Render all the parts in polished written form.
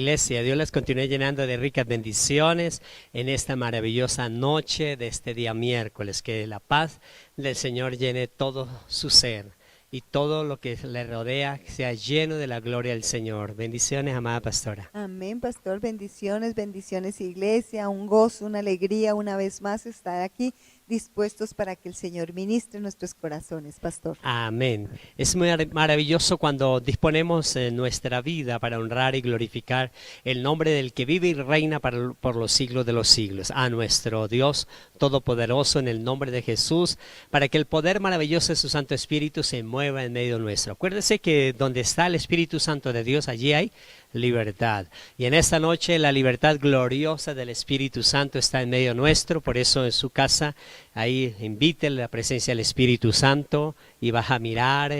iglesia. Dios les continúe llenando de ricas bendiciones en esta maravillosa noche de este día miércoles. Que la paz del Señor llene todo su ser y todo lo que le rodea sea lleno de la gloria del Señor. Bendiciones, amada pastora. Amén, pastor. Bendiciones, bendiciones, iglesia. Un gozo, una alegría una vez más estar aquí dispuestos para que el Señor ministre nuestros corazones, pastor. Amén. Es muy maravilloso cuando disponemos nuestra vida para honrar y glorificar el nombre del que vive y reina por los siglos de los siglos, a nuestro Dios Todopoderoso, en el nombre de Jesús, para que el poder maravilloso de su Santo Espíritu se mueva en medio nuestro. Acuérdese que donde está el Espíritu Santo de Dios, allí hay libertad. Y en esta noche la libertad gloriosa del Espíritu Santo está en medio nuestro. Por eso en su casa ahí invite la presencia del Espíritu Santo y vas a mirar,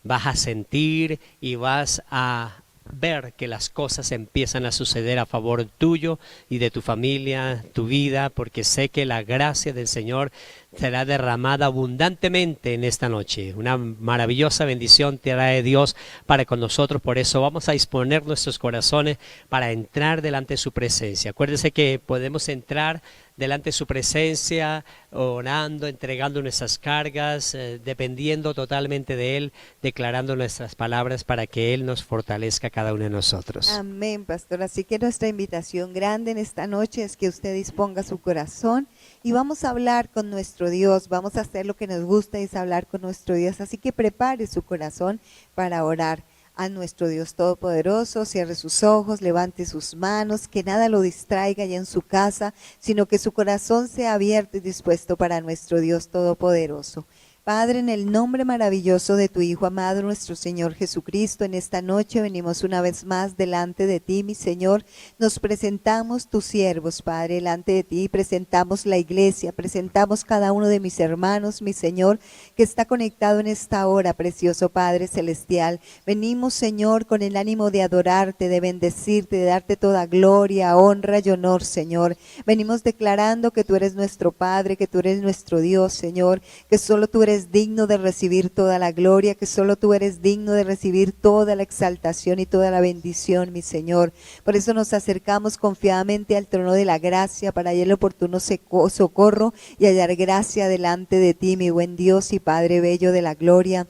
vas a sentir y vas a ver que las cosas empiezan a suceder a favor tuyo y de tu familia, tu vida, porque sé que la gracia del Señor será derramada abundantemente en esta noche. Una maravillosa bendición trae Dios para con nosotros. Por eso vamos a disponer nuestros corazones para entrar delante de su presencia. Acuérdense que podemos entrar delante de su presencia, orando, entregando nuestras cargas, dependiendo totalmente de Él, declarando nuestras palabras para que Él nos fortalezca a cada uno de nosotros. Amén, pastor. Así que nuestra invitación grande en esta noche es que usted disponga su corazón y vamos a hablar con nuestro Dios. Vamos a hacer lo que nos gusta, es hablar con nuestro Dios. Así que prepare su corazón para orar a nuestro Dios Todopoderoso. Cierre sus ojos, levante sus manos, que nada lo distraiga allá en su casa, sino que su corazón sea abierto y dispuesto para nuestro Dios Todopoderoso. Padre, en el nombre maravilloso de tu Hijo amado, nuestro Señor Jesucristo, en esta noche venimos una vez más delante de ti, mi Señor. Nos presentamos tus siervos, Padre, delante de ti. Presentamos la iglesia, presentamos cada uno de mis hermanos, mi Señor, que está conectado en esta hora, precioso Padre Celestial. Venimos, Señor, con el ánimo de adorarte, de bendecirte, de darte toda gloria, honra y honor, Señor. Venimos declarando que tú eres nuestro Padre, que tú eres nuestro Dios, Señor, que solo tú eres digno de recibir toda la gloria, que solo tú eres digno de recibir toda la exaltación y toda la bendición, mi Señor. Por eso nos acercamos confiadamente al trono de la gracia para hallar el oportuno socorro y hallar gracia delante de ti, mi buen Dios y Padre bello de la gloria.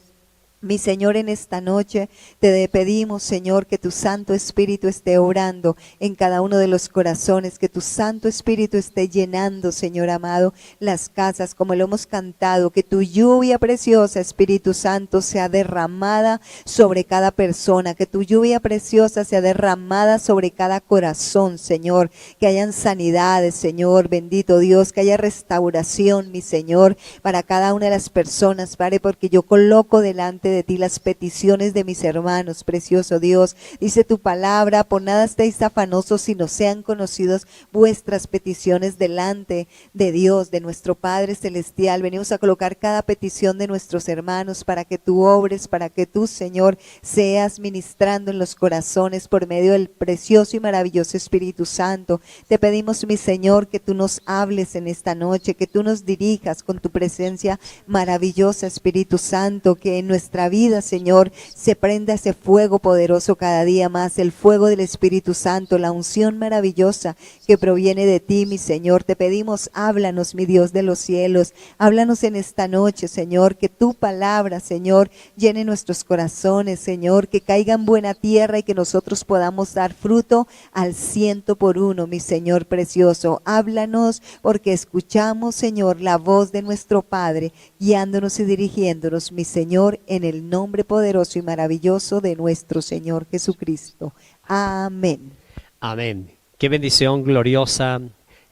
Mi Señor, en esta noche te pedimos, Señor, que tu Santo Espíritu esté obrando en cada uno de los corazones, que tu Santo Espíritu esté llenando, Señor amado, las casas, como lo hemos cantado, que tu lluvia preciosa, Espíritu Santo, sea derramada sobre cada persona, que tu lluvia preciosa sea derramada sobre cada corazón, Señor, que hayan sanidades, Señor, bendito Dios, que haya restauración, mi Señor, para cada una de las personas, Padre, porque yo coloco delante de ti las peticiones de mis hermanos, precioso Dios. Dice tu palabra, por nada estéis afanosos, sino sean conocidos vuestras peticiones delante de Dios, de nuestro Padre Celestial. Venimos a colocar cada petición de nuestros hermanos para que tú obres, para que tú, Señor, seas ministrando en los corazones por medio del precioso y maravilloso Espíritu Santo. Te pedimos, mi Señor, que tú nos hables en esta noche, que tú nos dirijas con tu presencia maravillosa, Espíritu Santo, que en nuestra vida, Señor, se prenda ese fuego poderoso cada día más, el fuego del Espíritu Santo, la unción maravillosa que proviene de ti, mi Señor. Te pedimos, háblanos, mi Dios de los cielos, háblanos en esta noche, Señor, que tu palabra, Señor, llene nuestros corazones, Señor, que caiga en buena tierra y que nosotros podamos dar fruto al 100%, mi Señor precioso. Háblanos porque escuchamos, Señor, la voz de nuestro Padre, guiándonos y dirigiéndonos, mi Señor, en el nombre poderoso y maravilloso de nuestro Señor Jesucristo. Amén. Amén. Qué bendición gloriosa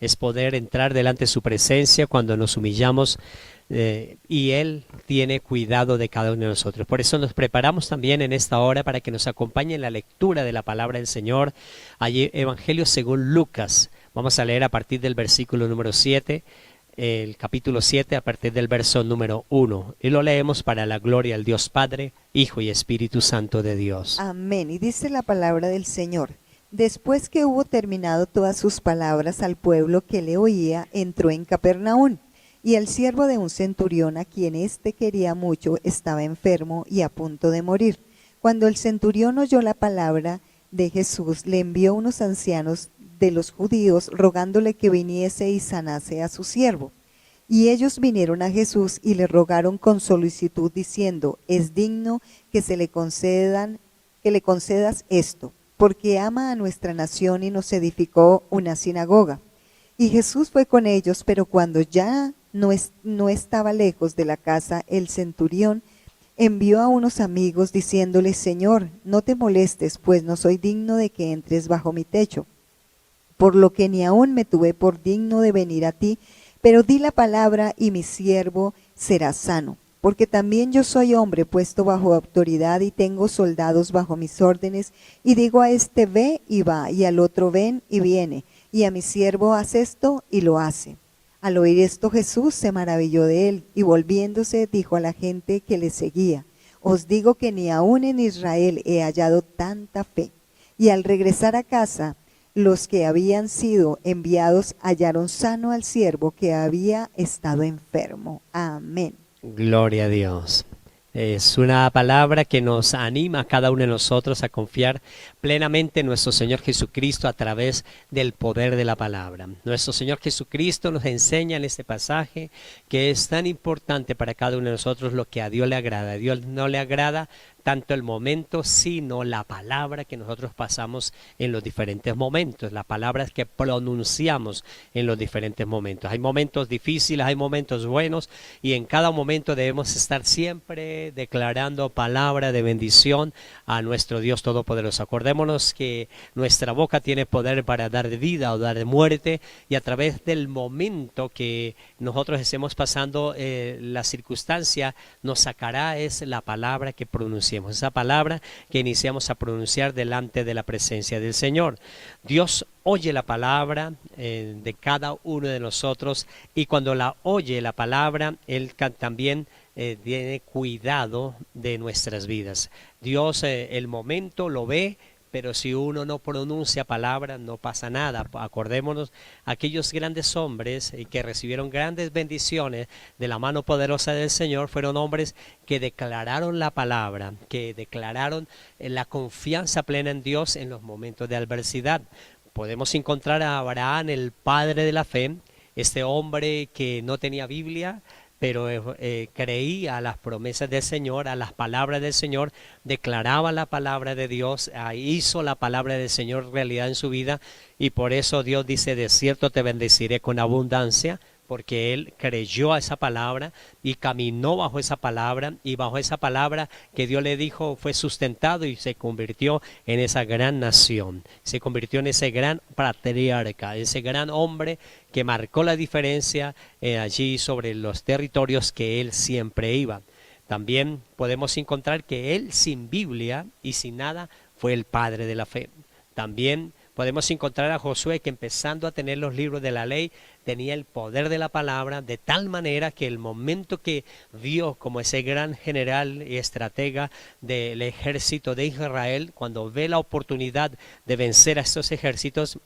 es poder entrar delante de su presencia cuando nos humillamos y Él tiene cuidado de cada uno de nosotros. Por eso nos preparamos también en esta hora para que nos acompañe en la lectura de la palabra del Señor. Allí, Evangelio según Lucas. Vamos a leer a partir del versículo número 7. El capítulo 7 a partir del verso número 1 y lo leemos para la gloria del Dios Padre, Hijo y Espíritu Santo de Dios. Amén. Y dice la palabra del Señor: después que hubo terminado todas sus palabras al pueblo que le oía, entró en Capernaum, y el siervo de un centurión, a quien éste quería mucho, estaba enfermo y a punto de morir. Cuando el centurión oyó la palabra, de Jesús, le envió unos ancianos de los judíos rogándole que viniese y sanase a su siervo. Y ellos vinieron a Jesús y le rogaron con solicitud diciendo, es digno que que le concedas esto, porque ama a nuestra nación y nos edificó una sinagoga. Y Jesús fue con ellos, pero cuando ya no estaba lejos de la casa, el centurión envió a unos amigos diciéndole, Señor, no te molestes, pues no soy digno de que entres bajo mi techo, por lo que ni aún me tuve por digno de venir a ti, pero di la palabra y mi siervo será sano. Porque también yo soy hombre puesto bajo autoridad y tengo soldados bajo mis órdenes, y digo a este ve y va, y al otro ven y viene, y a mi siervo haz esto y lo hace. Al oír esto Jesús se maravilló de él, y volviéndose dijo a la gente que le seguía, os digo que ni aun en Israel he hallado tanta fe. Y al regresar a casa, los que habían sido enviados hallaron sano al siervo que había estado enfermo. Amén. Gloria a Dios. Es una palabra que nos anima a cada uno de nosotros a confiar plenamente en nuestro Señor Jesucristo a través del poder de la palabra. Nuestro Señor Jesucristo nos enseña en este pasaje que es tan importante para cada uno de nosotros lo que a Dios le agrada. A Dios no le agrada tanto el momento, sino la palabra que nosotros pasamos en los diferentes momentos, las palabras que pronunciamos en los diferentes momentos. Hay momentos difíciles, hay momentos buenos, y en cada momento debemos estar siempre declarando palabra de bendición a nuestro Dios Todopoderoso. Acordémonos que nuestra boca tiene poder para dar vida o dar muerte, y a través del momento que nosotros estemos pasando, la circunstancia nos sacará es la palabra que pronunciamos, esa palabra que iniciamos a pronunciar delante de la presencia del Señor. Dios oye la palabra de cada uno de nosotros, y cuando la oye la palabra, Él también tiene cuidado de nuestras vidas. Dios el momento lo ve, pero si uno no pronuncia palabra, no pasa nada. Acordémonos, aquellos grandes hombres que recibieron grandes bendiciones de la mano poderosa del Señor, fueron hombres que declararon la palabra, que declararon la confianza plena en Dios en los momentos de adversidad. Podemos encontrar a Abraham, el padre de la fe, este hombre que no tenía Biblia, pero creía a las promesas del Señor, a las palabras del Señor, declaraba la palabra de Dios, hizo la palabra del Señor realidad en su vida, y por eso Dios dice, de cierto te bendeciré con abundancia, porque él creyó a esa palabra y caminó bajo esa palabra, y bajo esa palabra que Dios le dijo fue sustentado y se convirtió en esa gran nación, se convirtió en ese gran patriarca, ese gran hombre que marcó la diferencia allí sobre los territorios que él siempre iba. También podemos encontrar que él, sin Biblia y sin nada, fue el padre de la fe. También podemos encontrar a Josué, que empezando a tener los libros de la ley, tenía el poder de la palabra, de tal manera que el momento que vio como ese gran general y estratega del ejército de Israel, cuando ve la oportunidad de vencer a estos ejércitos,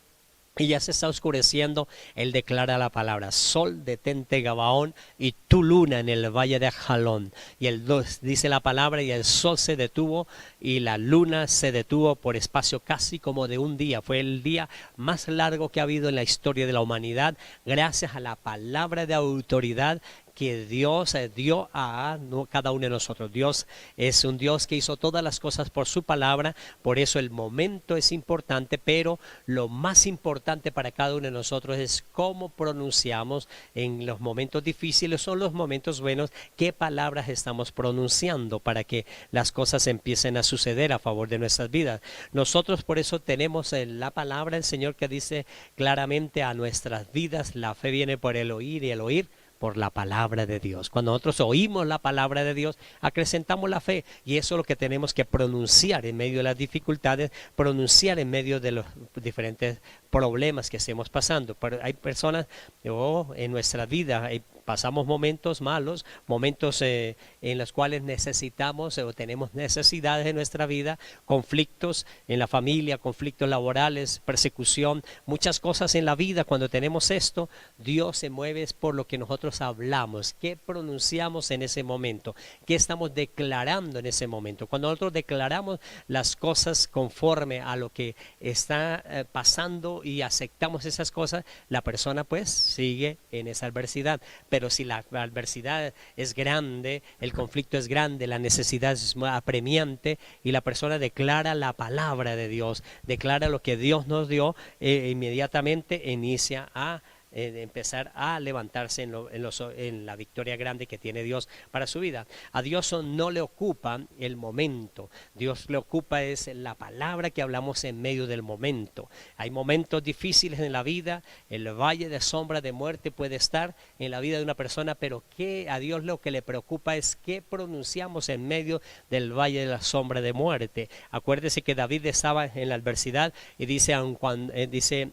y ya se está oscureciendo, él declara la palabra: sol detente Gabaón y tu luna en el valle de Jalón. Y él dice la palabra, y el sol se detuvo y la luna se detuvo por espacio casi como de un día. Fue el día más largo que ha habido en la historia de la humanidad, gracias a la palabra de autoridad que Dios dio a cada uno de nosotros. Dios es un Dios que hizo todas las cosas por su palabra, por eso el momento es importante, pero lo más importante para cada uno de nosotros es cómo pronunciamos en los momentos difíciles o los momentos buenos, qué palabras estamos pronunciando para que las cosas empiecen a suceder a favor de nuestras vidas. Nosotros por eso tenemos la palabra del Señor que dice claramente a nuestras vidas: la fe viene por el oír y el oír por la palabra de Dios. Cuando nosotros oímos la palabra de Dios, acrecentamos la fe, y eso es lo que tenemos que pronunciar en medio de las dificultades, pronunciar en medio de los diferentes problemas que estemos pasando. Pero hay personas en nuestra vida, pasamos momentos malos, momentos en los cuales necesitamos o tenemos necesidades en nuestra vida, conflictos en la familia, conflictos laborales, persecución, muchas cosas en la vida. Cuando tenemos esto, Dios se mueve por lo que nosotros nosotros hablamos, qué pronunciamos en ese momento, qué estamos declarando en ese momento. Cuando nosotros declaramos las cosas conforme a lo que está pasando y aceptamos esas cosas, la persona pues sigue en esa adversidad. Pero si la adversidad es grande, el conflicto es grande, la necesidad es apremiante y la persona declara la palabra de Dios, declara lo que Dios nos dio, inmediatamente inicia a empezar a levantarse en la victoria grande que tiene Dios para su vida. A Dios no le ocupa el momento, Dios le ocupa es la palabra que hablamos en medio del momento. Hay momentos difíciles en la vida, el valle de sombra de muerte puede estar en la vida de una persona, pero que a Dios lo que le preocupa es qué pronunciamos en medio del valle de la sombra de muerte. Acuérdese que David estaba en la adversidad y dice,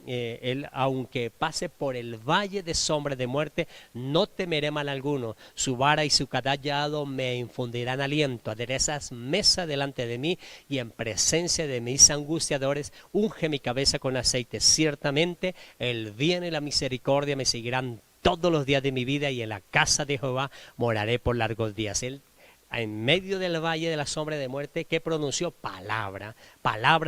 él, aunque pase por el valle de sombra de muerte, no temeré mal alguno. Su vara y su cayado me infundirán aliento. Aderezas mesa delante de mí y en presencia de mis angustiadores, unge mi cabeza con aceite. Ciertamente el bien y la misericordia me seguirán todos los días de mi vida y en la casa de Jehová moraré por largos días. Él, en medio del valle de la sombra de muerte, que pronunció palabra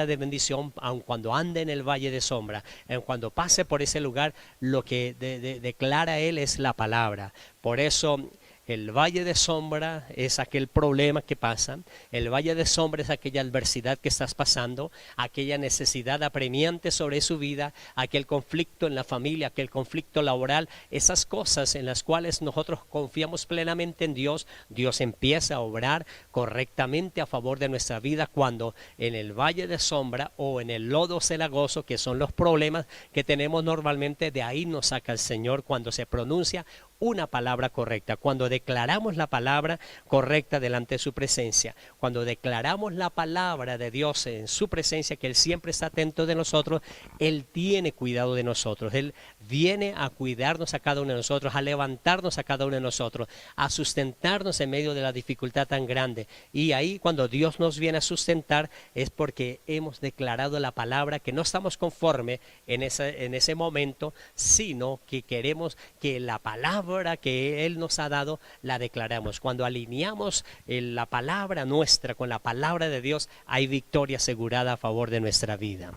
de bendición, aun cuando ande en el valle de sombra, aun cuando pase por ese lugar, lo que declara él es la palabra. Por eso el valle de sombra es aquel problema que pasa, el valle de sombra es aquella adversidad que estás pasando, aquella necesidad apremiante sobre su vida, aquel conflicto en la familia, aquel conflicto laboral, esas cosas en las cuales nosotros confiamos plenamente en Dios. Dios empieza a obrar correctamente a favor de nuestra vida cuando en el valle de sombra o en el lodo cenagoso, que son los problemas que tenemos normalmente, de ahí nos saca el Señor cuando se pronuncia una palabra correcta, cuando declaramos la palabra correcta delante de su presencia, cuando declaramos la palabra de Dios en su presencia, que Él siempre está atento de nosotros, Él tiene cuidado de nosotros, Él viene a cuidarnos a cada uno de nosotros, a levantarnos a cada uno de nosotros, a sustentarnos en medio de la dificultad tan grande. Y ahí cuando Dios nos viene a sustentar es porque hemos declarado la palabra, que no estamos conforme en ese momento, sino que queremos que la palabra que Él nos ha dado la declaramos. Cuando alineamos la palabra nuestra con la palabra de Dios, hay victoria asegurada a favor de nuestra vida.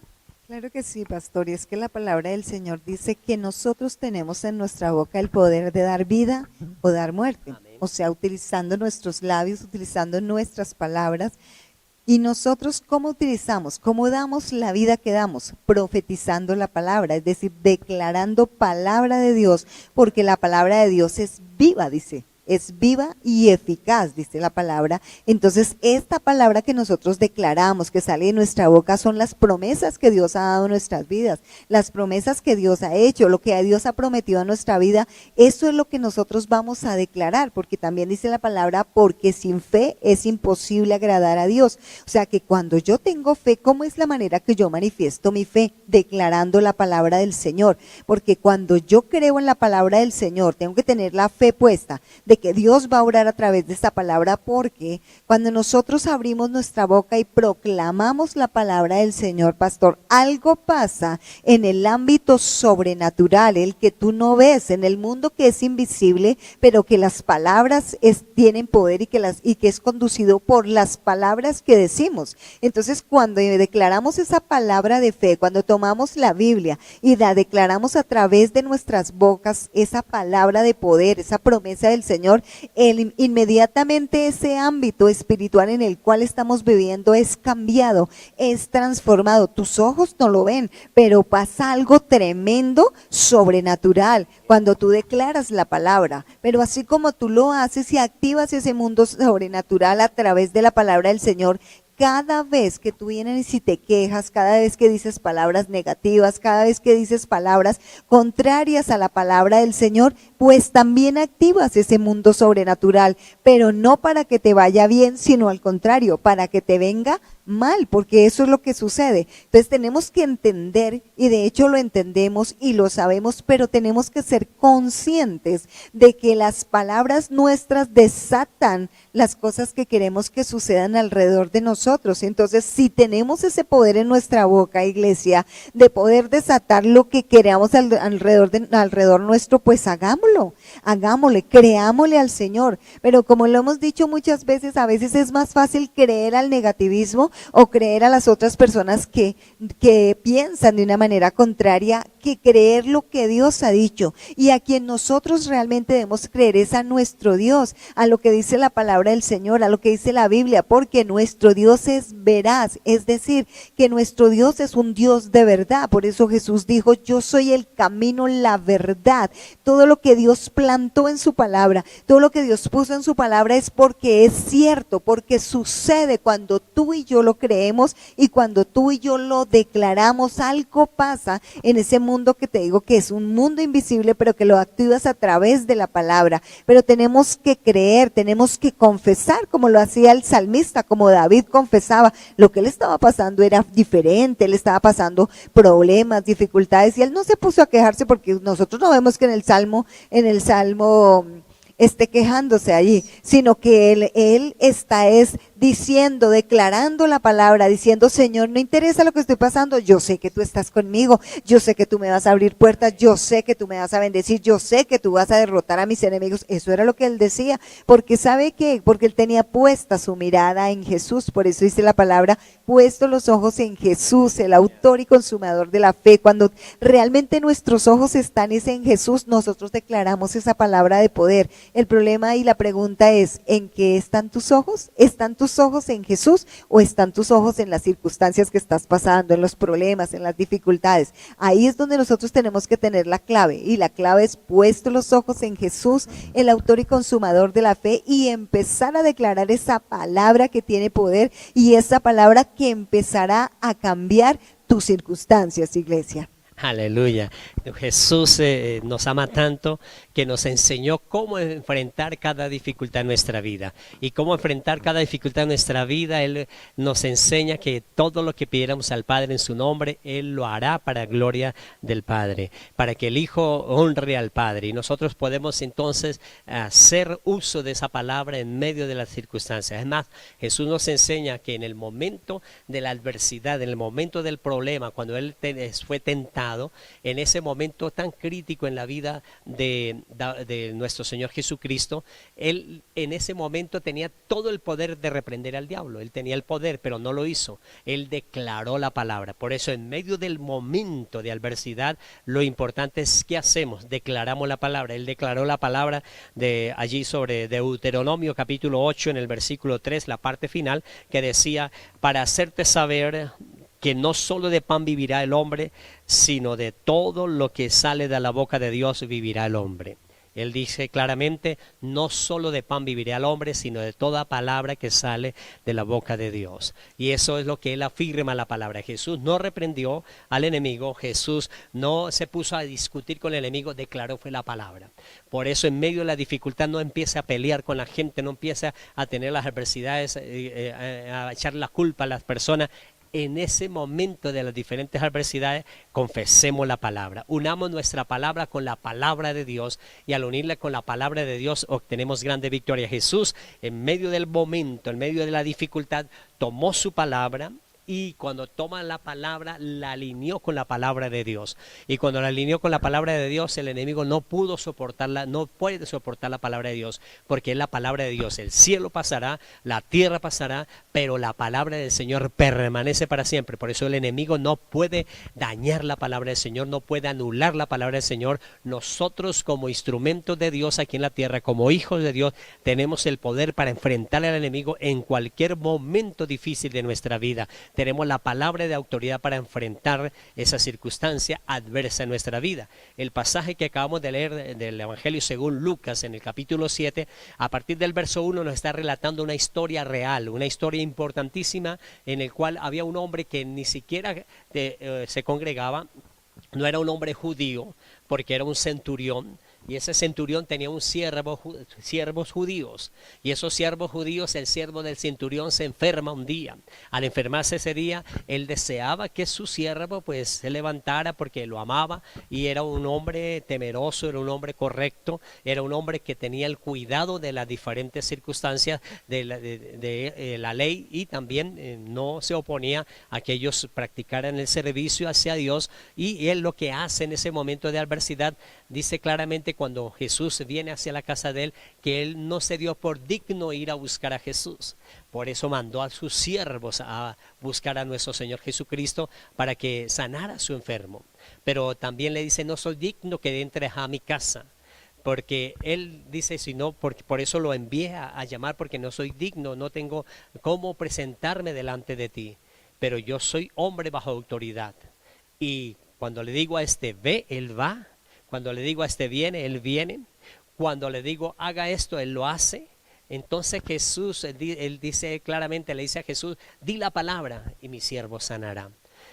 Claro que sí, pastor, y es que la palabra del Señor dice que nosotros tenemos en nuestra boca el poder de dar vida o dar muerte. Amén. O sea, utilizando nuestros labios, utilizando nuestras palabras. Y nosotros, ¿cómo utilizamos? ¿Cómo damos la vida que damos? Profetizando la palabra, es decir, declarando palabra de Dios, porque la palabra de Dios es viva, dice. Es viva y eficaz, dice la palabra. Entonces, esta palabra que nosotros declaramos, que sale de nuestra boca, son las promesas que Dios ha dado en nuestras vidas, las promesas que Dios ha hecho, lo que Dios ha prometido a nuestra vida. Eso es lo que nosotros vamos a declarar, porque también dice la palabra, porque sin fe es imposible agradar a Dios. O sea que cuando yo tengo fe, ¿cómo es la manera que yo manifiesto mi fe? Declarando la palabra del Señor, porque cuando yo creo en la palabra del Señor, tengo que tener la fe puesta de que Dios va a orar a través de esta palabra, porque cuando nosotros abrimos nuestra boca y proclamamos la palabra del Señor, pastor, algo pasa en el ámbito sobrenatural, el que tú no ves, en el mundo que es invisible, pero que las palabras tienen poder y que es conducido por las palabras que decimos. Entonces, cuando declaramos esa palabra de fe, cuando tomamos la Biblia y la declaramos a través de nuestras bocas, esa palabra de poder, esa promesa del Señor, inmediatamente ese ámbito espiritual en el cual estamos viviendo es cambiado, es transformado. Tus ojos no lo ven, pero pasa algo tremendo, sobrenatural, cuando tú declaras la palabra. Pero así como tú lo haces y activas ese mundo sobrenatural a través de la palabra del Señor, cada vez que tú vienes y te quejas, cada vez que dices palabras negativas, cada vez que dices palabras contrarias a la palabra del Señor, pues también activas ese mundo sobrenatural, pero no para que te vaya bien, sino al contrario, para que te venga mal, porque eso es lo que sucede. Entonces tenemos que entender, y de hecho lo entendemos y lo sabemos, pero tenemos que ser conscientes de que las palabras nuestras desatan las cosas que queremos que sucedan alrededor de nosotros. nosotros. Entonces, si tenemos ese poder en nuestra boca, iglesia, de poder desatar lo que queramos alrededor nuestro, pues hagámosle, creámosle al Señor. Pero como lo hemos dicho muchas veces, a veces es más fácil creer al negativismo o creer a las otras personas que piensan de una manera contraria, que creer lo que Dios ha dicho. Y a quien nosotros realmente debemos creer es a nuestro Dios, a lo que dice la palabra del Señor, a lo que dice la Biblia, porque nuestro Dios es veraz, es decir, que nuestro Dios es un Dios de verdad. Por eso Jesús dijo: yo soy el camino, la verdad. Todo lo que Dios plantó en su palabra, todo lo que Dios puso en su palabra es porque es cierto, porque sucede cuando tú y yo lo creemos y cuando tú y yo lo declaramos. Algo pasa en ese mundo que te digo que es un mundo invisible, pero que lo activas a través de la palabra. Pero tenemos que creer, tenemos que confesar, como lo hacía el salmista, como David confesaba. Lo que le estaba pasando era diferente, le estaba pasando problemas, dificultades, y él no se puso a quejarse, porque nosotros no vemos que en el Salmo esté quejándose allí, sino que él está diciendo, declarando la palabra, diciendo: Señor, no interesa lo que estoy pasando, yo sé que tú estás conmigo, yo sé que tú me vas a abrir puertas, yo sé que tú me vas a bendecir, yo sé que tú vas a derrotar a mis enemigos. Eso era lo que él decía, porque ¿sabe qué? Porque él tenía puesta su mirada en Jesús. Por eso dice la palabra: puesto los ojos en Jesús, el autor y consumador de la fe. Cuando realmente nuestros ojos están en Jesús, nosotros declaramos esa palabra de poder. El problema y la pregunta es: ¿en qué están tus ojos? ¿Están tus ojos en Jesús o están tus ojos en las circunstancias que estás pasando, en los problemas, en las dificultades? Ahí es donde nosotros tenemos que tener la clave, y la clave es: puesto los ojos en Jesús, el autor y consumador de la fe, y empezar a declarar esa palabra que tiene poder, y esa palabra que empezará a cambiar tus circunstancias, iglesia. Aleluya. Jesús nos ama tanto que nos enseñó cómo enfrentar cada dificultad en nuestra vida. Y cómo enfrentar cada dificultad en nuestra vida, Él nos enseña que todo lo que pidiéramos al Padre en su nombre, Él lo hará para gloria del Padre, para que el Hijo honre al Padre. Y nosotros podemos entonces hacer uso de esa palabra en medio de las circunstancias. Es más, Jesús nos enseña que en el momento de la adversidad, en el momento del problema, cuando Él fue tentado, en ese momento tan crítico en la vida de nuestro Señor Jesucristo, Él en ese momento tenía todo el poder de reprender al diablo. Él tenía el poder, pero no lo hizo. Él declaró la palabra. Por eso, en medio del momento de adversidad, lo importante es ¿qué hacemos? Declaramos la palabra. Él declaró la palabra de allí sobre Deuteronomio capítulo 8 en el versículo 3, la parte final, que decía: para hacerte saber que no solo de pan vivirá el hombre, sino de todo lo que sale de la boca de Dios vivirá el hombre. Él dice claramente: no solo de pan vivirá el hombre, sino de toda palabra que sale de la boca de Dios. Y eso es lo que Él afirma en la palabra. Jesús no reprendió al enemigo, Jesús no se puso a discutir con el enemigo, declaró fue la palabra. Por eso, en medio de la dificultad, no empieza a pelear con la gente, no empieza a tener las adversidades, a echar la culpa a las personas. En ese momento de las diferentes adversidades, confesemos la palabra, unamos nuestra palabra con la palabra de Dios, y al unirla con la palabra de Dios obtenemos grande victoria. Jesús, en medio del momento, en medio de la dificultad, tomó su palabra, y cuando toma la palabra, la alineó con la palabra de Dios. Y cuando la alineó con la palabra de Dios, el enemigo no pudo soportarla, no puede soportar la palabra de Dios, porque es la palabra de Dios. El cielo pasará, la tierra pasará, pero la palabra del Señor permanece para siempre. Por eso el enemigo no puede dañar la palabra del Señor, no puede anular la palabra del Señor. Nosotros, como instrumentos de Dios aquí en la tierra, como hijos de Dios, tenemos el poder para enfrentar al enemigo en cualquier momento difícil de nuestra vida. Tenemos la palabra de autoridad para enfrentar esa circunstancia adversa en nuestra vida. El pasaje que acabamos de leer del Evangelio según Lucas en el capítulo 7, a partir del verso 1 nos está relatando una historia real, una historia importantísima, en el cual había un hombre que ni siquiera se congregaba, no era un hombre judío, porque era un centurión, y ese centurión tenía un siervos judíos, y esos siervos judíos, el siervo del centurión se enferma un día. Al enfermarse ese día, él deseaba que su siervo pues se levantara porque lo amaba, y era un hombre temeroso, era un hombre correcto, era un hombre que tenía el cuidado de las diferentes circunstancias de la ley, y también no se oponía a que ellos practicaran el servicio hacia Dios. Y él lo que hace en ese momento de adversidad, dice claramente cuando Jesús viene hacia la casa de él, que él no se dio por digno ir a buscar a Jesús. Por eso mandó a sus siervos a buscar a nuestro Señor Jesucristo para que sanara a su enfermo. Pero también le dice, no soy digno que entres a mi casa. Porque él dice, si no, por eso lo envié a llamar, porque no soy digno, no tengo cómo presentarme delante de ti. Pero yo soy hombre bajo autoridad. Y cuando le digo a este ve, él va. Cuando le digo a este viene, él viene. Cuando le digo haga esto, él lo hace. Entonces Jesús, él dice claramente, le dice a Jesús, di la palabra y mi siervo sanará.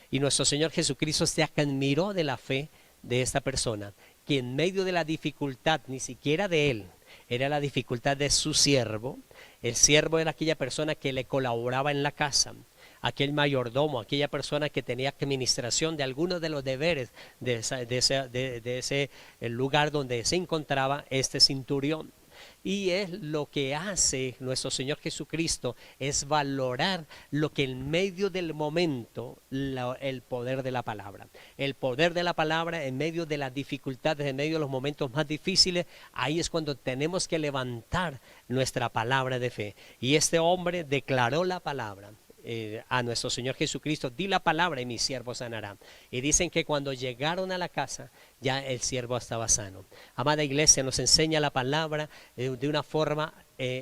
Y nuestro Señor Jesucristo se admiró de la fe de esta persona, que en medio de la dificultad, ni siquiera de él, era la dificultad de su siervo. El siervo era aquella persona que le colaboraba en la casa, aquel mayordomo, aquella persona que tenía administración de algunos de los deberes de ese lugar donde se encontraba este centurión. Y es lo que hace nuestro Señor Jesucristo, es valorar lo que en medio del momento, el poder de la palabra. El poder de la palabra en medio de las dificultades, en medio de los momentos más difíciles, ahí es cuando tenemos que levantar nuestra palabra de fe. Y este hombre declaró la palabra. A nuestro Señor Jesucristo, di la palabra y mi siervo sanará. Y dicen que cuando llegaron a la casa, ya el siervo estaba sano. Amada iglesia, nos enseña la palabra de una forma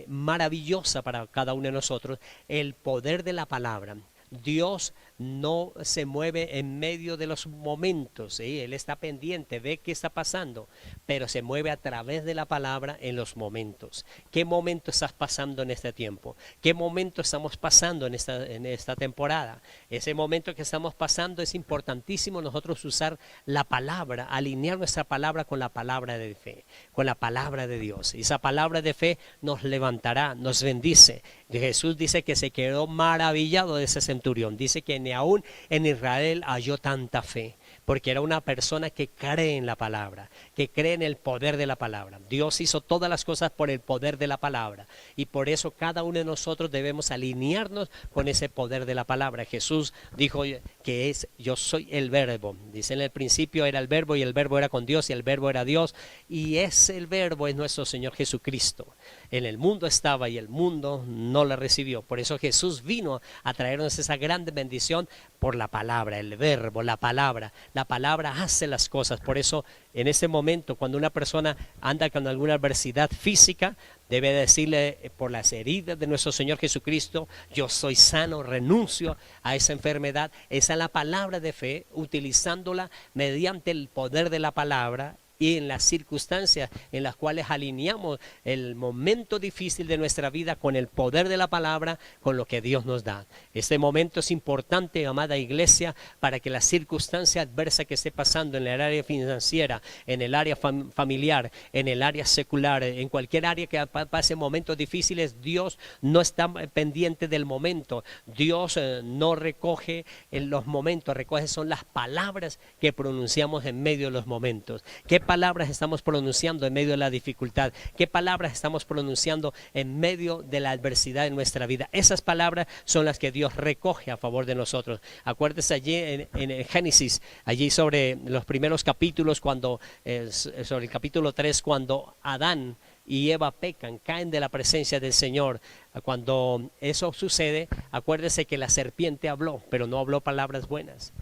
maravillosa para cada uno de nosotros, el poder de la palabra. Dios no se mueve en medio de los momentos, ¿sí? Él está pendiente, ve qué está pasando, pero se mueve a través de la palabra en los momentos. ¿Qué momento estás pasando en este tiempo? ¿Qué momento estamos pasando en esta temporada? Ese momento que estamos pasando es importantísimo nosotros usar la palabra, alinear nuestra palabra con la palabra de fe, con la palabra de Dios. Y esa palabra de fe nos levantará, nos bendice. Jesús dice que se quedó maravillado de ese centurión. Dice que ni aún en Israel halló tanta fe, porque era una persona que cree en la palabra, que cree en el poder de la palabra. Dios hizo todas las cosas por el poder de la palabra, y por eso cada uno de nosotros debemos alinearnos con ese poder de la palabra. Jesús dijo que yo soy el verbo. Dice en el principio era el verbo, y el verbo era con Dios, y el verbo era Dios, y el verbo es nuestro Señor Jesucristo. En el mundo estaba y el mundo no la recibió. Por eso Jesús vino a traernos esa gran bendición por la palabra, el verbo, la palabra. La palabra hace las cosas. Por eso en ese momento, cuando una persona anda con alguna adversidad física, debe decirle por las heridas de nuestro Señor Jesucristo, yo soy sano, renuncio a esa enfermedad. Esa es la palabra de fe, utilizándola mediante el poder de la palabra y en las circunstancias en las cuales alineamos el momento difícil de nuestra vida con el poder de la palabra, con lo que Dios nos da. Este momento es importante, amada iglesia, para que la circunstancia adversa que esté pasando en el área financiera, en el área familiar, en el área secular, en cualquier área que pase momentos difíciles, Dios no está pendiente del momento. Dios no recoge en los momentos, recoge son las palabras que pronunciamos en medio de los momentos. ¿Qué palabras estamos pronunciando en medio de la dificultad? ¿Qué palabras estamos pronunciando en medio de la adversidad en nuestra vida? Esas palabras son las que Dios recoge a favor de nosotros. Acuérdese allí en Génesis, allí sobre los primeros capítulos, sobre el capítulo 3, cuando Adán y Eva pecan, caen de la presencia del Señor. Cuando eso sucede, acuérdese que la serpiente habló, pero no habló palabras buenas.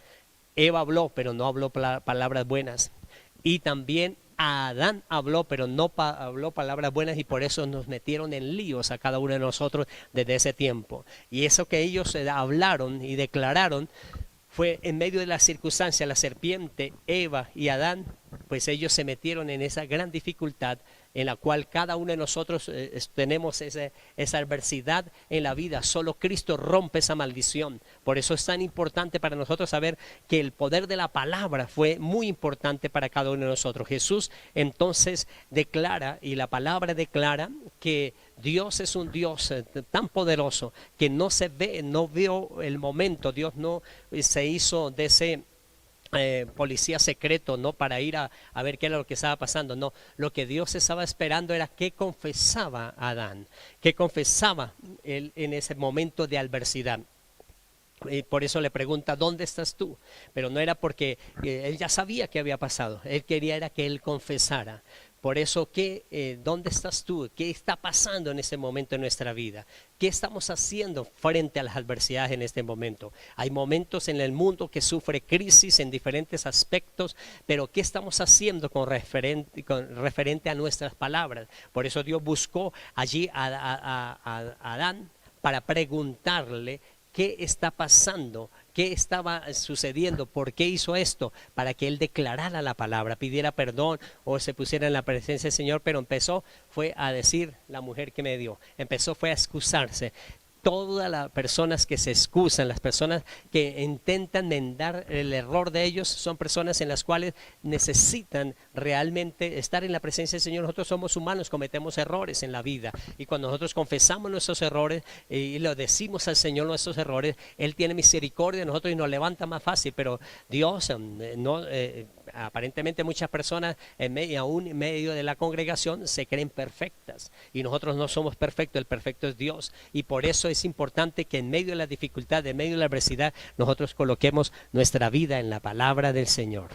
Eva habló, pero no habló palabras buenas. Y también Adán habló, pero no habló palabras buenas, y por eso nos metieron en líos a cada uno de nosotros desde ese tiempo. Y eso que ellos hablaron y declararon fue en medio de la circunstancia. La serpiente, Eva y Adán, pues ellos se metieron en esa gran dificultad en la cual cada uno de nosotros tenemos esa adversidad en la vida. Solo Cristo rompe esa maldición. Por eso es tan importante para nosotros saber que el poder de la palabra fue muy importante para cada uno de nosotros. Jesús entonces declara, y la palabra declara, que Dios es un Dios tan poderoso que no se ve, no vio el momento. Dios no se hizo de ese policía secreto, no para ir a ver qué era lo que estaba pasando. No, lo que Dios estaba esperando era qué confesaba Adán, qué confesaba él en ese momento de adversidad. Y por eso le pregunta, ¿dónde estás tú? Pero no era porque él ya sabía qué había pasado. Él quería era que él confesara. Por eso, ¿dónde estás tú? ¿Qué está pasando en este momento en nuestra vida? ¿Qué estamos haciendo frente a las adversidades en este momento? Hay momentos en el mundo que sufre crisis en diferentes aspectos, pero ¿qué estamos haciendo con referente a nuestras palabras? Por eso Dios buscó allí a Adán para preguntarle qué está pasando, qué estaba sucediendo, por qué hizo esto, para que él declarara la palabra, pidiera perdón o se pusiera en la presencia del Señor. Pero fue a decir, la mujer que me dio, fue a excusarse. Todas las personas que se excusan, las personas que intentan enmendar el error de ellos, son personas en las cuales necesitan realmente estar en la presencia del Señor. Nosotros somos humanos, cometemos errores en la vida, y cuando nosotros confesamos nuestros errores y le decimos al Señor nuestros errores, Él tiene misericordia de nosotros y nos levanta más fácil. Pero Dios aparentemente muchas personas aún en medio de la congregación se creen perfectas, y nosotros no somos perfectos. El perfecto es Dios, y por eso es importante que en medio de la dificultad, en medio de la adversidad, nosotros coloquemos nuestra vida en la palabra del Señor.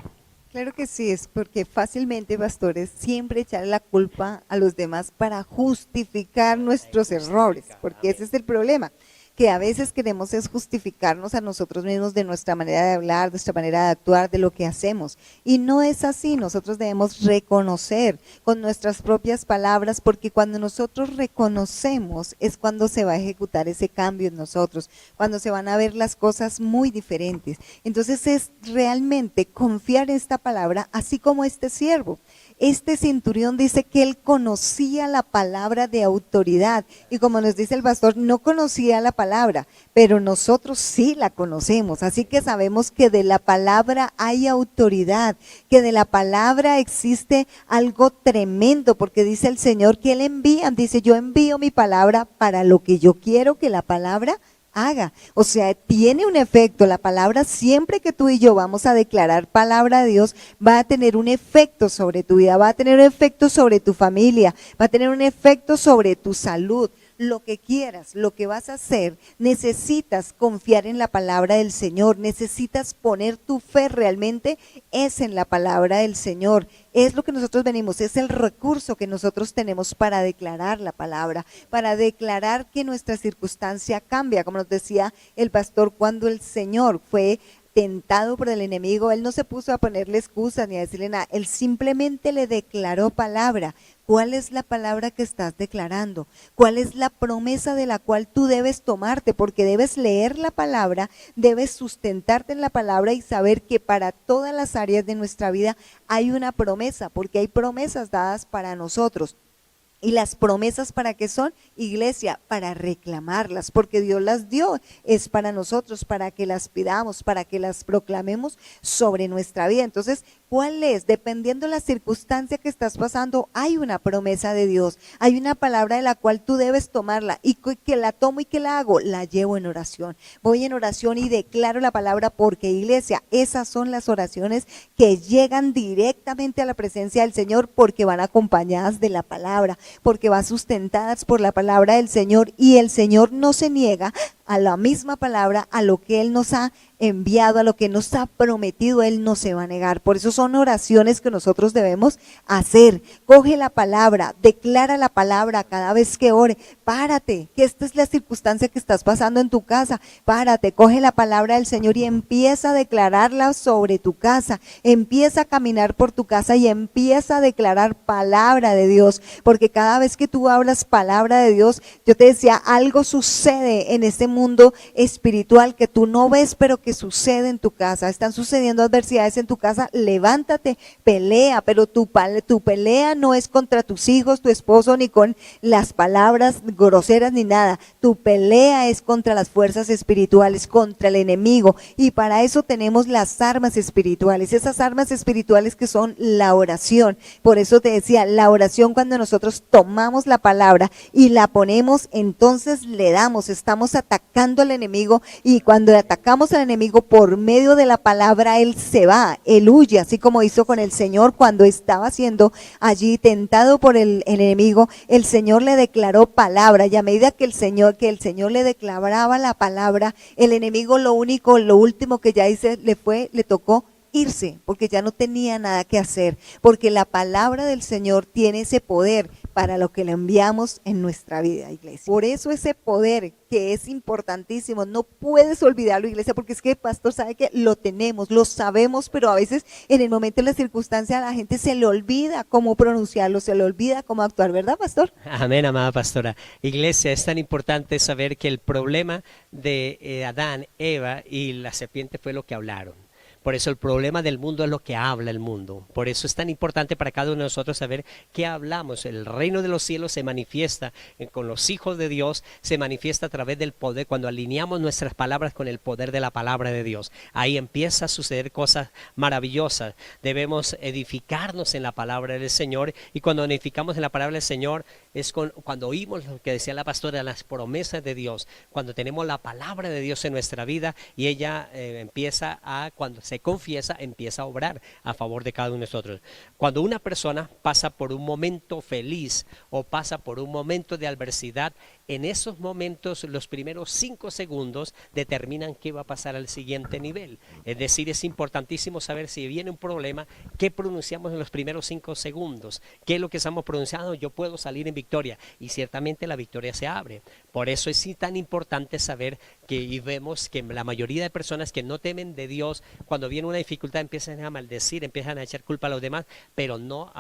Claro que sí, es porque fácilmente, pastores, siempre echar la culpa a los demás para justificar nuestros errores, porque ese es el problema, que a veces queremos es justificarnos a nosotros mismos de nuestra manera de hablar, de nuestra manera de actuar, de lo que hacemos. Y no es así. Nosotros debemos reconocer con nuestras propias palabras, porque cuando nosotros reconocemos es cuando se va a ejecutar ese cambio en nosotros, cuando se van a ver las cosas muy diferentes. Entonces es realmente confiar en esta palabra, así como este siervo. Este centurión dice que él conocía la palabra de autoridad, y como nos dice el pastor, no conocía la palabra, pero nosotros sí la conocemos, así que sabemos que de la palabra hay autoridad, que de la palabra existe algo tremendo, porque dice el Señor que Él envía, dice, yo envío mi palabra para lo que yo quiero que la palabra haga. O sea, tiene un efecto. La palabra, siempre que tú y yo vamos a declarar palabra de Dios, va a tener un efecto sobre tu vida, va a tener un efecto sobre tu familia, va a tener un efecto sobre tu salud. Lo que quieras, lo que vas a hacer, necesitas confiar en la palabra del Señor, necesitas poner tu fe realmente es en la palabra del Señor. Es lo que nosotros venimos, es el recurso que nosotros tenemos para declarar la palabra, para declarar que nuestra circunstancia cambia. Como nos decía el pastor, cuando el Señor fue tentado por el enemigo, Él no se puso a ponerle excusas ni a decirle nada, Él simplemente le declaró palabra. ¿Cuál es la palabra que estás declarando? ¿Cuál es la promesa de la cual tú debes tomarte? Porque debes leer la palabra, debes sustentarte en la palabra y saber que para todas las áreas de nuestra vida hay una promesa, porque hay promesas dadas para nosotros. ¿Y las promesas para qué son? Iglesia, para reclamarlas, porque Dios las dio, es para nosotros, para que las pidamos, para que las proclamemos sobre nuestra vida. Entonces, ¿cuál es? Dependiendo de la circunstancia que estás pasando, hay una promesa de Dios, hay una palabra de la cual tú debes tomarla, y que la tomo y que la hago, la llevo en oración. Voy en oración y declaro la palabra, porque iglesia, esas son las oraciones que llegan directamente a la presencia del Señor, porque van acompañadas de la palabra, porque van sustentadas por la palabra del Señor, y el Señor no se niega a la misma palabra, a lo que Él nos ha enviado, a lo que nos ha prometido, Él no se va a negar. Por eso son oraciones que nosotros debemos hacer. Coge la palabra, declara la palabra cada vez que ore. Párate, que esta es la circunstancia que estás pasando en tu casa. Párate, coge la palabra del Señor y empieza a declararla sobre tu casa. Empieza a caminar por tu casa y empieza a declarar palabra de Dios, porque cada vez que tú hablas palabra de Dios, yo te decía, algo sucede en este mundo mundo espiritual que tú no ves, pero que sucede en tu casa. Están sucediendo adversidades en tu casa, levántate, pelea, pero tu pelea no es contra tus hijos, tu esposo, ni con las palabras groseras ni nada. Tu pelea es contra las fuerzas espirituales, contra el enemigo, y para eso tenemos las armas espirituales, esas armas espirituales que son la oración. Por eso te decía, la oración, cuando nosotros tomamos la palabra y la ponemos, entonces le damos, estamos atacando al enemigo, y cuando atacamos al enemigo por medio de la palabra, él se va, él huye, así como hizo con el Señor cuando estaba siendo allí tentado por el enemigo. El Señor le declaró palabra, y a medida que el Señor le declaraba la palabra, el enemigo lo último que ya hice le tocó irse, porque ya no tenía nada que hacer, porque la palabra del Señor tiene ese poder para lo que le enviamos en nuestra vida, iglesia. Por eso ese poder, que es importantísimo, no puedes olvidarlo, iglesia, porque es que, pastor, sabe que lo tenemos, lo sabemos, pero a veces en el momento de la circunstancia a la gente se le olvida cómo pronunciarlo, se le olvida cómo actuar, ¿verdad, pastor? Amén, amada pastora. Iglesia, es tan importante saber que el problema de Adán, Eva y la serpiente fue lo que hablaron. Por eso el problema del mundo es lo que habla el mundo. Por eso es tan importante para cada uno de nosotros saber qué hablamos. El reino de los cielos se manifiesta con los hijos de Dios, se manifiesta a través del poder, cuando alineamos nuestras palabras con el poder de la palabra de Dios. Ahí empieza a suceder cosas maravillosas. Debemos edificarnos en la palabra del Señor, y cuando edificamos en la palabra del Señor es cuando oímos lo que decía la pastora, las promesas de Dios, cuando tenemos la palabra de Dios en nuestra vida, y ella empieza a, cuando se confiesa, empieza a obrar a favor de cada uno de nosotros. Cuando una persona pasa por un momento feliz o pasa por un momento de adversidad, en esos momentos los primeros 5 segundos determinan qué va a pasar al siguiente nivel. Es decir, es importantísimo saber si viene un problema, qué pronunciamos en los primeros 5 segundos, qué es lo que estamos pronunciando. Yo puedo salir en victoria, y ciertamente la victoria se abre. Por eso es tan importante saber que, y vemos que la mayoría de personas que no temen de Dios, cuando viene una dificultad empiezan a maldecir, empiezan a echar culpa a los demás, pero no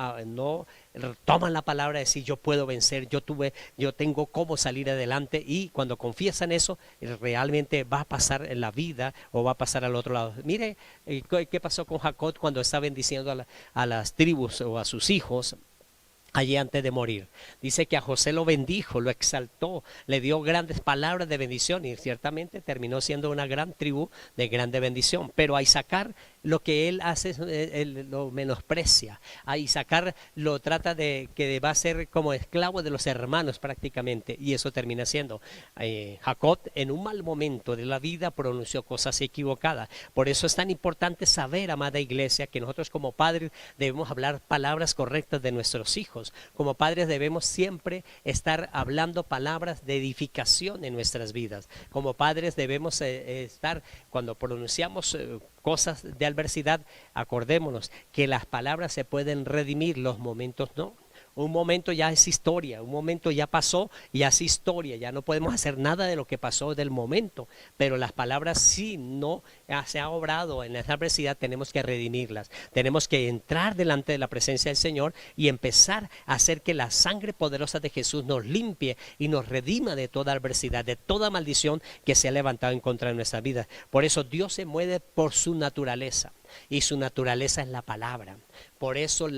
toman la palabra de decir yo puedo vencer, yo tengo cómo salir adelante, y cuando confiesan eso, realmente va a pasar en la vida o va a pasar al otro lado. Mire qué pasó con Jacob cuando está bendiciendo a las tribus o a sus hijos allí antes de morir. Dice que a José lo bendijo, lo exaltó, le dio grandes palabras de bendición, y ciertamente terminó siendo una gran tribu de grande bendición. Pero a Isaacar, lo que él hace, él lo menosprecia. A Isaacar lo trata de que va a ser como esclavo de los hermanos prácticamente, y eso termina siendo. Jacob, en un mal momento de la vida, pronunció cosas equivocadas. Por eso es tan importante saber, amada iglesia, que nosotros como padres debemos hablar palabras correctas de nuestros hijos. Como padres debemos siempre estar hablando palabras de edificación en nuestras vidas. Como padres debemos estar, cuando pronunciamos cosas de adversidad, acordémonos que las palabras se pueden redimir, los momentos no. Un momento ya es historia, un momento ya pasó y es historia, ya no podemos hacer nada de lo que pasó del momento, pero las palabras, si no se ha obrado en esa adversidad, tenemos que redimirlas, tenemos que entrar delante de la presencia del Señor y empezar a hacer que la sangre poderosa de Jesús nos limpie y nos redima de toda adversidad, de toda maldición que se ha levantado en contra de nuestra vida. Por eso Dios se mueve por su naturaleza, y su naturaleza es la palabra. Por eso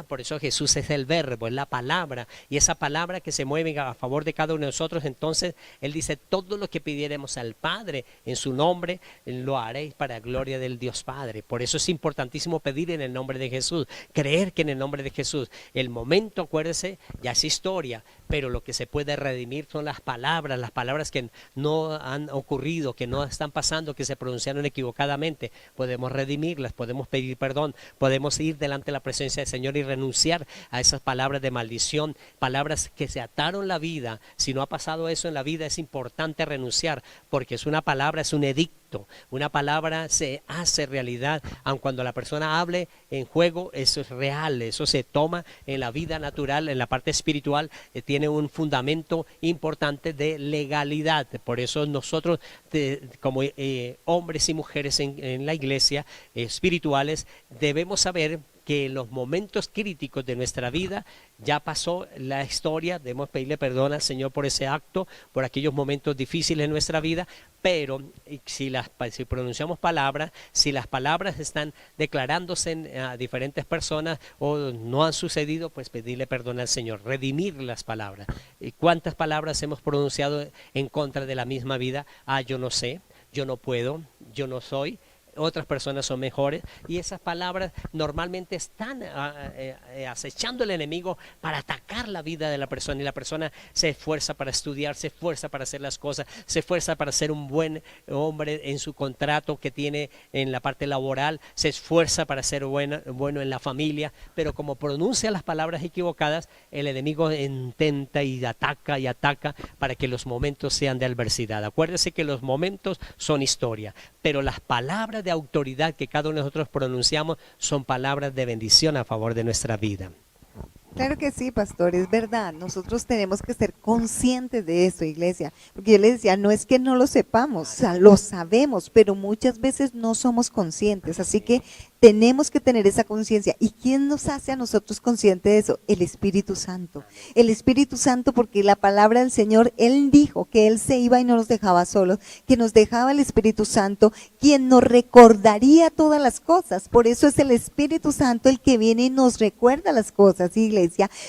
por eso Jesús es el verbo, es la palabra, y esa palabra que se mueve a favor de cada uno de nosotros. Entonces Él dice, todo lo que pidiéremos al Padre en su nombre, lo haréis para gloria del Dios Padre. Por eso es importantísimo pedir en el nombre de Jesús, creer que en el nombre de Jesús, el momento, acuérdese, ya es historia, pero lo que se puede redimir son las palabras que no han ocurrido, que no están pasando, que se pronunciaron equivocadamente. Podemos redimirlas, podemos pedir perdón, podemos ir delante de la presencia del Señor y renunciar a esas palabras de maldición, palabras que se ataron la vida. Si no ha pasado eso en la vida, es importante renunciar, porque es una palabra, es un edicto acto. Una palabra se hace realidad, aun cuando la persona hable en juego, eso es real, eso se toma en la vida natural, en la parte espiritual, tiene un fundamento importante de legalidad. Por eso nosotros, como hombres y mujeres en la iglesia, espirituales, debemos saber que en los momentos críticos de nuestra vida ya pasó la historia, debemos pedirle perdón al Señor por ese acto, por aquellos momentos difíciles en nuestra vida, pero si pronunciamos palabras, si las palabras están declarándose a diferentes personas o no han sucedido, pues pedirle perdón al Señor, redimir las palabras. ¿Cuántas palabras hemos pronunciado en contra de la misma vida? Yo no sé, yo no puedo, yo no soy. Otras personas son mejores, y esas palabras normalmente están acechando al enemigo para atacar la vida de la persona, y la persona se esfuerza para estudiar, se esfuerza para hacer las cosas, se esfuerza para ser un buen hombre en su contrato que tiene en la parte laboral, se esfuerza para ser bueno en la familia, pero como pronuncia las palabras equivocadas, el enemigo intenta y ataca para que los momentos sean de adversidad. Acuérdese que los momentos son historia, pero las palabras de autoridad que cada uno de nosotros pronunciamos son palabras de bendición a favor de nuestra vida. Claro que sí, pastor, es verdad. Nosotros tenemos que ser conscientes de eso, iglesia. Porque yo les decía, no es que no lo sepamos, o sea, lo sabemos, pero muchas veces no somos conscientes. Así que tenemos que tener esa conciencia. ¿Y quién nos hace a nosotros conscientes de eso? El Espíritu Santo. El Espíritu Santo, porque la palabra del Señor, Él dijo que Él se iba y no nos dejaba solos, que nos dejaba el Espíritu Santo, quien nos recordaría todas las cosas. Por eso es el Espíritu Santo el que viene y nos recuerda las cosas, iglesia.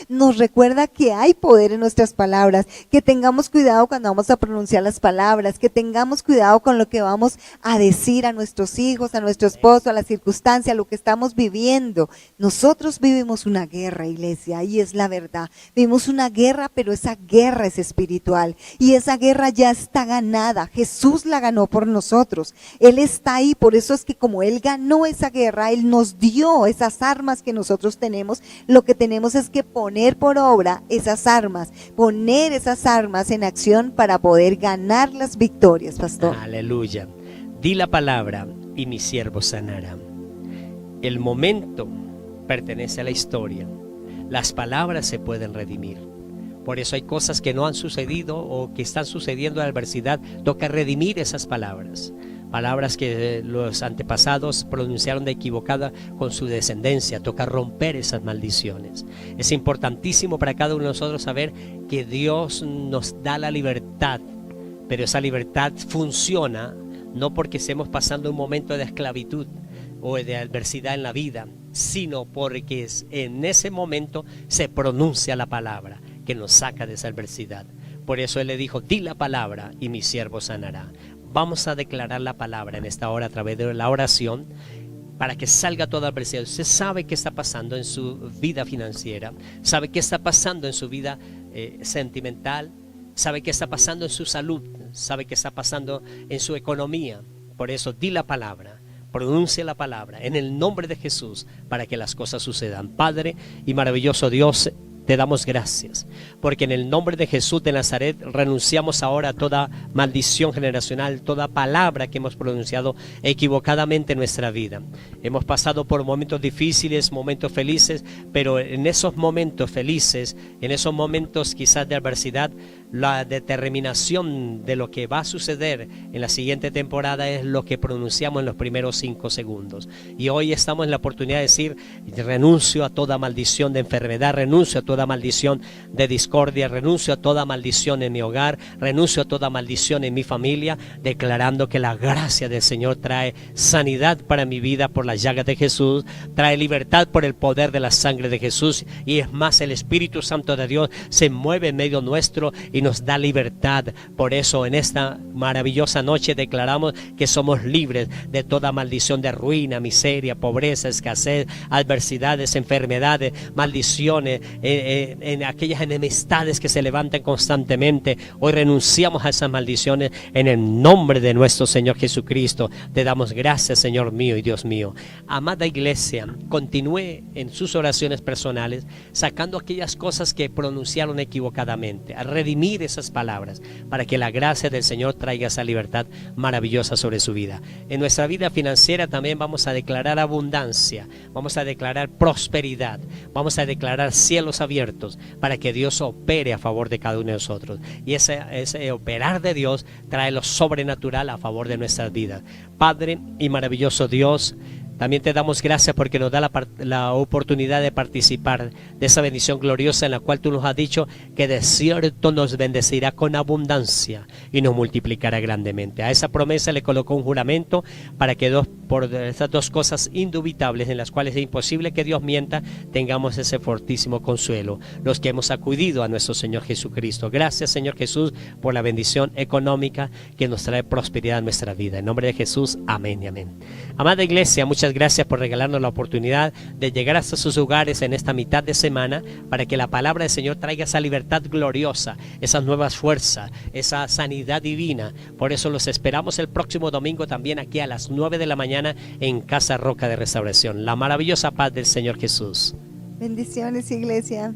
Nos recuerda que hay poder en nuestras palabras, que tengamos cuidado cuando vamos a pronunciar las palabras, que tengamos cuidado con lo que vamos a decir a nuestros hijos, a nuestro esposo, a la circunstancia, a lo que estamos viviendo. Nosotros vivimos una guerra, iglesia, y es la verdad. Vivimos una guerra, pero esa guerra es espiritual, y esa guerra ya está ganada. Jesús la ganó por nosotros. Él está ahí, por eso es que como Él ganó esa guerra, Él nos dio esas armas que nosotros tenemos. Lo que tenemos es que poner por obra esas armas, poner esas armas en acción para poder ganar las victorias, pastor. Aleluya. Di la palabra y mi siervo sanará. El momento pertenece a la historia. Las palabras se pueden redimir. Por eso hay cosas que no han sucedido o que están sucediendo en la adversidad. Toca redimir esas palabras. Palabras que los antepasados pronunciaron de equivocada con su descendencia. Toca romper esas maldiciones. Es importantísimo para cada uno de nosotros saber que Dios nos da la libertad, pero esa libertad funciona no porque estemos pasando un momento de esclavitud o de adversidad en la vida, sino porque en ese momento se pronuncia la palabra que nos saca de esa adversidad. Por eso Él le dijo, di la palabra y mi siervo sanará. Vamos a declarar la palabra en esta hora a través de la oración para que salga toda adversidad. Usted sabe qué está pasando en su vida financiera, sabe qué está pasando en su vida sentimental, sabe qué está pasando en su salud, sabe qué está pasando en su economía. Por eso di la palabra, pronuncia la palabra en el nombre de Jesús para que las cosas sucedan. Padre y maravilloso Dios, te damos gracias, porque en el nombre de Jesús de Nazaret renunciamos ahora a toda maldición generacional, toda palabra que hemos pronunciado equivocadamente en nuestra vida. Hemos pasado por momentos difíciles, momentos felices, pero en esos momentos felices, en esos momentos quizás de adversidad, la determinación de lo que va a suceder en la siguiente temporada es lo que pronunciamos en los primeros 5 segundos. Y hoy estamos en la oportunidad de decir, renuncio a toda maldición de enfermedad, renuncio a toda maldición de discordia, renuncio a toda maldición en mi hogar, renuncio a toda maldición en mi familia, declarando que la gracia del Señor trae sanidad para mi vida por las llagas de Jesús, trae libertad por el poder de la sangre de Jesús, y es más, el Espíritu Santo de Dios se mueve en medio nuestro y nos da libertad. Por eso en esta maravillosa noche declaramos que somos libres de toda maldición de ruina, miseria, pobreza, escasez, adversidades, enfermedades, maldiciones, en aquellas enemistades que se levantan constantemente. Hoy renunciamos a esas maldiciones en el nombre de nuestro Señor Jesucristo. Te damos gracias, Señor mío y Dios mío. Amada iglesia, continúe en sus oraciones personales sacando aquellas cosas que pronunciaron equivocadamente, a redimir imprimir esas palabras para que la gracia del Señor traiga esa libertad maravillosa sobre su vida. En nuestra vida financiera también vamos a declarar abundancia, vamos a declarar prosperidad, vamos a declarar cielos abiertos para que Dios opere a favor de cada uno de nosotros. Y ese operar de Dios trae lo sobrenatural a favor de nuestras vidas. Padre y maravilloso Dios, también te damos gracias porque nos da la oportunidad de participar de esa bendición gloriosa en la cual tú nos has dicho que de cierto nos bendecirá con abundancia y nos multiplicará grandemente. A esa promesa le colocó un juramento para que por esas dos cosas indubitables en las cuales es imposible que Dios mienta, tengamos ese fortísimo consuelo, los que hemos acudido a nuestro Señor Jesucristo. Gracias, Señor Jesús, por la bendición económica que nos trae prosperidad a nuestra vida. En nombre de Jesús, amén y amén. Amada iglesia, muchas gracias por regalarnos la oportunidad de llegar hasta sus hogares en esta mitad de semana para que la palabra del Señor traiga esa libertad gloriosa, esas nuevas fuerzas, esa sanidad divina. Por eso los esperamos el próximo domingo también aquí a las 9 de la mañana en Casa Roca de Restauración. La maravillosa paz del Señor Jesús. Bendiciones, iglesia.